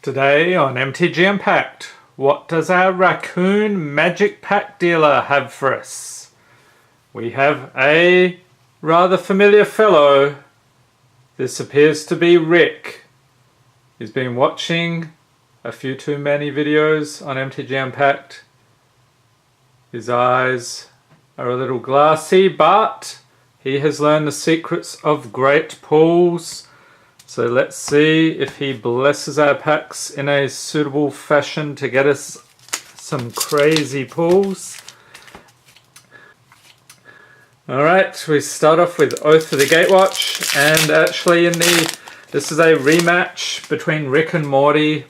Today on MTG Unpacked, what does our raccoon magic pack dealer have for us? We have a rather familiar fellow. This appears to be Rick. He's been watching a few too many videos on MTG Unpacked. His eyes are a little glassy, but he has learned the secrets of great pools. So let's see if he blesses our packs in a suitable fashion to get us some crazy pulls. Alright, we start off with Oath of the Gatewatch, and actually this is a rematch between Rick and Morty.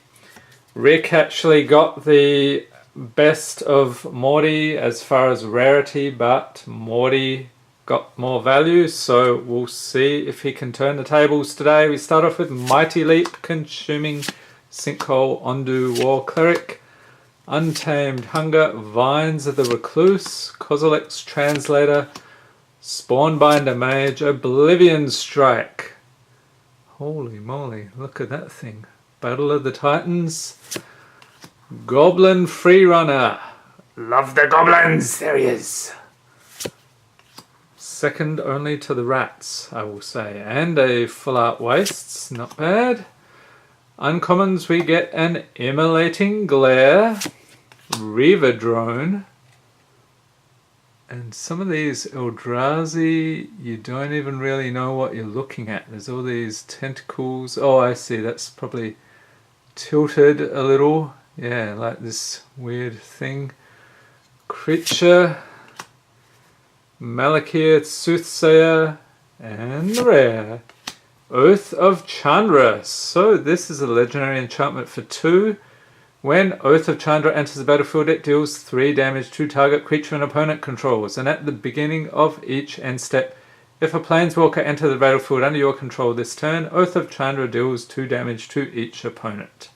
Rick actually got the best of Morty as far as rarity, but Morty got more value, so we'll see if he can turn the tables today. We start off with Mighty Leap, Consuming Sinkhole, Ondu, War Cleric, Untamed Hunger, Vines of the Recluse, Kozilek's Translator, Spawnbinder Mage, Oblivion Strike. Holy moly, look at that thing. Battle of the Titans, Goblin Freerunner. Love the goblins, there he is. Second only to the rats, I will say. And a Full Art Wastes, not bad. Uncommons, we get an Immolating Glare, Reaver Drone, and some of these Eldrazi, you don't even really know what you're looking at. There's all these tentacles. Oh, I see, that's probably tilted a little. Yeah, like this weird thing. Creature, Malakir, Soothsayer, and rare, Oath of Chandra. So this is a legendary enchantment for 2. When Oath of Chandra enters the battlefield, it deals 3 damage to target creature an opponent controls. And at the beginning of each end step, if a planeswalker enters the battlefield under your control this turn, Oath of Chandra deals 2 damage to each opponent.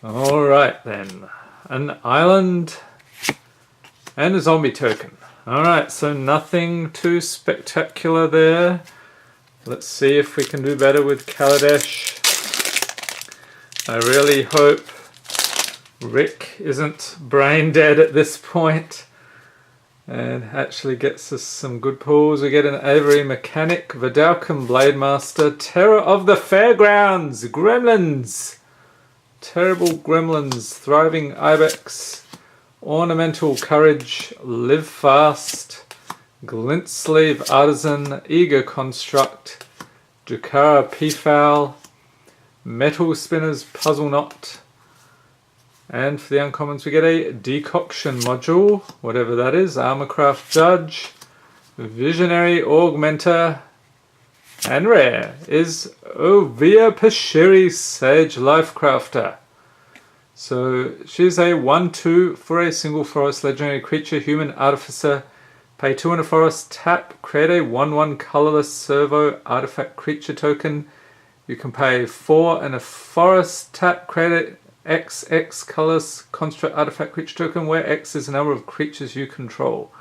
Alright then, an island and a zombie token. Alright, so nothing too spectacular there. Let's see if we can do better with Kaladesh. I really hope Rick isn't brain dead at this point and actually gets us some good pulls. We get an Avery Mechanic, Vidalcan Blademaster, Terror of the Fairgrounds, Gremlins, Terrible Gremlins, Thriving Ibex, Ornamental Courage, Live Fast, Glint Sleeve Artisan, Eager Construct, Cara Peafowl, Metal Spinners Puzzle Knot, and for the uncommons we get a Decoction Module, whatever that is, Armorcraft Judge, Visionary Augmenter, and rare is Ovia Pashiri Sage Lifecrafter. So she's a 1/2 for a single forest legendary creature, human artificer. Pay 2 in a forest, tap, create a 1/1 colorless servo artifact creature token. You can pay 4 in a forest, tap, create a XX colorless construct artifact creature token, where X is the number of creatures you control.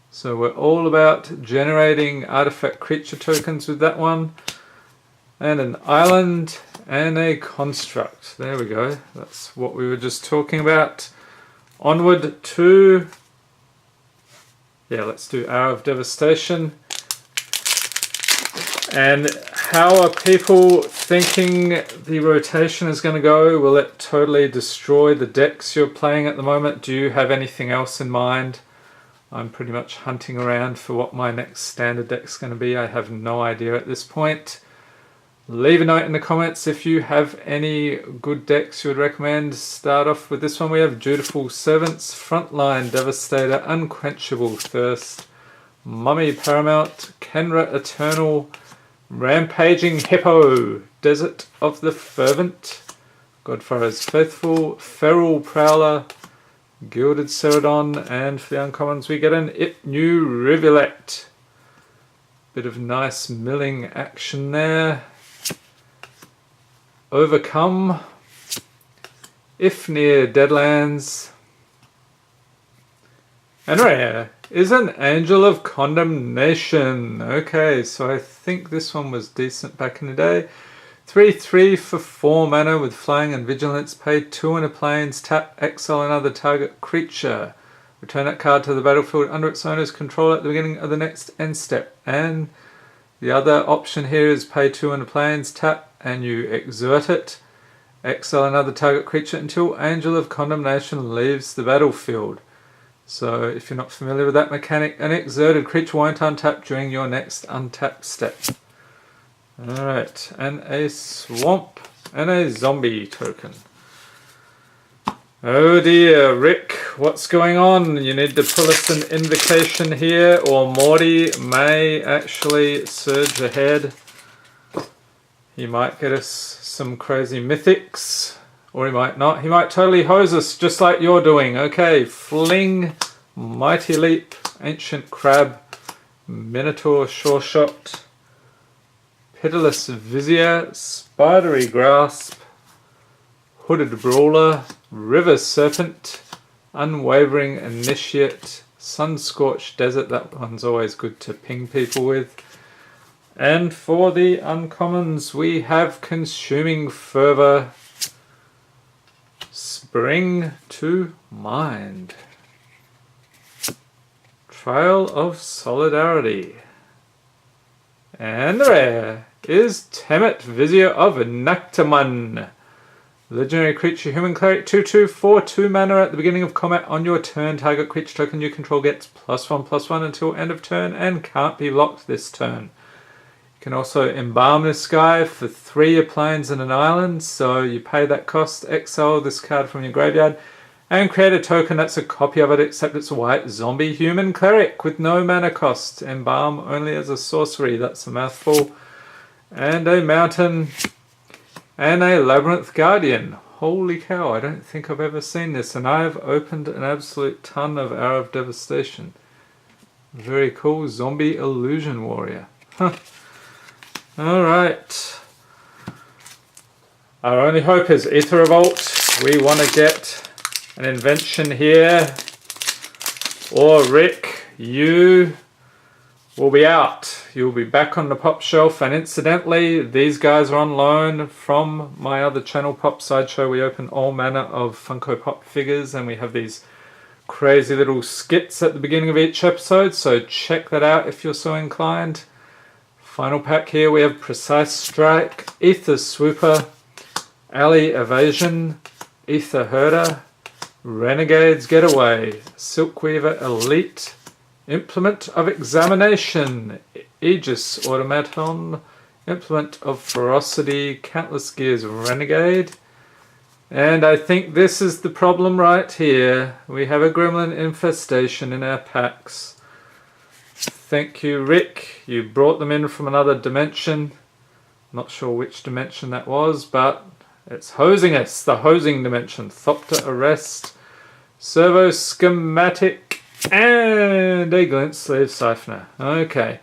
So we're all about generating artifact creature tokens with that one. And an island and a construct. There we go. That's what we were just talking about. Onward to... yeah, let's do Hour of Devastation. And how are people thinking the rotation is going to go? Will it totally destroy the decks you're playing at the moment? Do you have anything else in mind? I'm pretty much hunting around for what my next standard deck's going to be. I have no idea at this point. Leave a note in the comments if you have any good decks you would recommend. Start off with this one. We have Dutiful Servants, Frontline Devastator, Unquenchable Thirst, Mummy Paramount, Kenra Eternal, Rampaging Hippo, Desert of the Fervent, Godfather's Faithful, Feral Prowler, Gilded Ceradon, and for the uncommons we get an Ipnu Rivulet. Bit of nice milling action there. Overcome, If Near Deadlands, and rare is an Angel of Condemnation. Okay, so I think this one was decent back in the day. 3/3 for 4 mana with Flying and Vigilance. Pay 2 in a plains. Tap, exile another target creature. Return that card to the battlefield under its owner's control at the beginning of the next end step. And the other option here is pay 2 in a plains, tap, and you exert it. Exile another target creature until Angel of Condemnation leaves the battlefield. So if you're not familiar with that mechanic, an exerted creature won't untap during your next untap step. Alright, and a swamp and a zombie token. Oh dear, Rick, what's going on? You need to pull us an invocation here, or Morty may actually surge ahead. He might get us some crazy mythics, or he might not. He might totally hose us just like you're doing. Okay, Fling, Mighty Leap, Ancient Crab, Minotaur Sure Shot, Pitiless Vizier, Spidery Grasp, Hooded Brawler, River Serpent, Unwavering Initiate, Sun-Scorched Desert, that one's always good to ping people with. And for the uncommons we have Consuming Fervor, Spring to Mind, Trail of Solidarity, and the rare is Temet, Vizier of Nactamun. Legendary creature, human cleric, 2/2 for 2 mana at the beginning of combat on your turn. Target creature token you control gets +1/+1 until end of turn and can't be locked this turn. You can also embalm this guy for 3 plains and an island, so you pay that cost, exile this card from your graveyard, and create a token that's a copy of it except it's a white zombie human cleric with no mana cost. Embalm only as a sorcery, that's a mouthful. And a mountain. And a Labyrinth Guardian. Holy cow, I don't think I've ever seen this. And I've opened an absolute ton of Hour of Devastation. Very cool. Zombie Illusion Warrior. Huh. Alright. Our only hope is Aether Revolt. We want to get an invention here. Or Rick, you will be out. You'll be back on the pop shelf, and incidentally these guys are on loan from my other channel, Pop Sideshow. We open all manner of Funko Pop figures and we have these crazy little skits at the beginning of each episode, so check that out if you're so inclined. Final pack here we have Precise Strike, Aether Swooper, Alley Evasion, Aether Herder, Renegade's Getaway, Silkweaver Elite, Implement of Examination, Aegis Automaton, Implement of Ferocity, Countless Gears Renegade. And I think this is the problem right here. We have a Gremlin Infestation in our packs. Thank you, Rick. You brought them in from another dimension. Not sure which dimension that was, but it's hosing us. The hosing dimension. Thopter Arrest, Servo Schematic, and a Glint Sleeve Siphoner. Okay.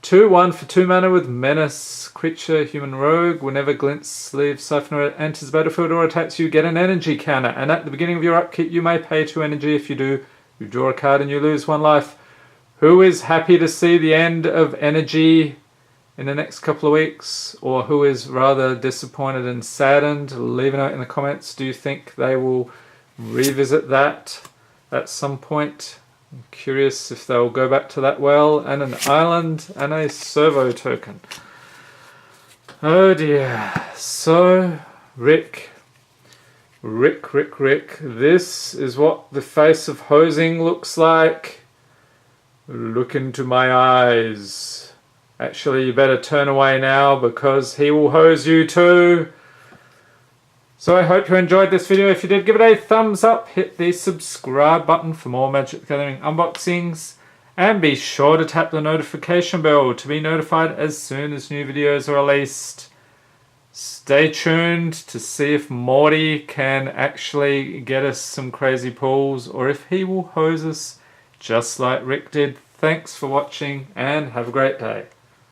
2/1 for 2 mana with Menace. Creature, human rogue. Whenever Glint Sleeve Siphoner enters the battlefield or attacks you, get an energy counter. And at the beginning of your upkeep, you may pay 2 energy. If you do, you draw a card and you lose 1 life. Who is happy to see the end of energy in the next couple of weeks? Or who is rather disappointed and saddened? Leave a note in the comments. Do you think they will revisit that at some point? I'm curious if they'll go back to that well. And an island and a servo token. Oh dear. So, Rick. This is what the face of hosing looks like. Look into my eyes. Actually, you better turn away now because he will hose you too. So I hope you enjoyed this video. If you did, give it a thumbs up. Hit the subscribe button for more Magic the Gathering unboxings. And be sure to tap the notification bell to be notified as soon as new videos are released. Stay tuned to see if Morty can actually get us some crazy pulls, or if he will hose us just like Rick did. Thanks for watching and have a great day.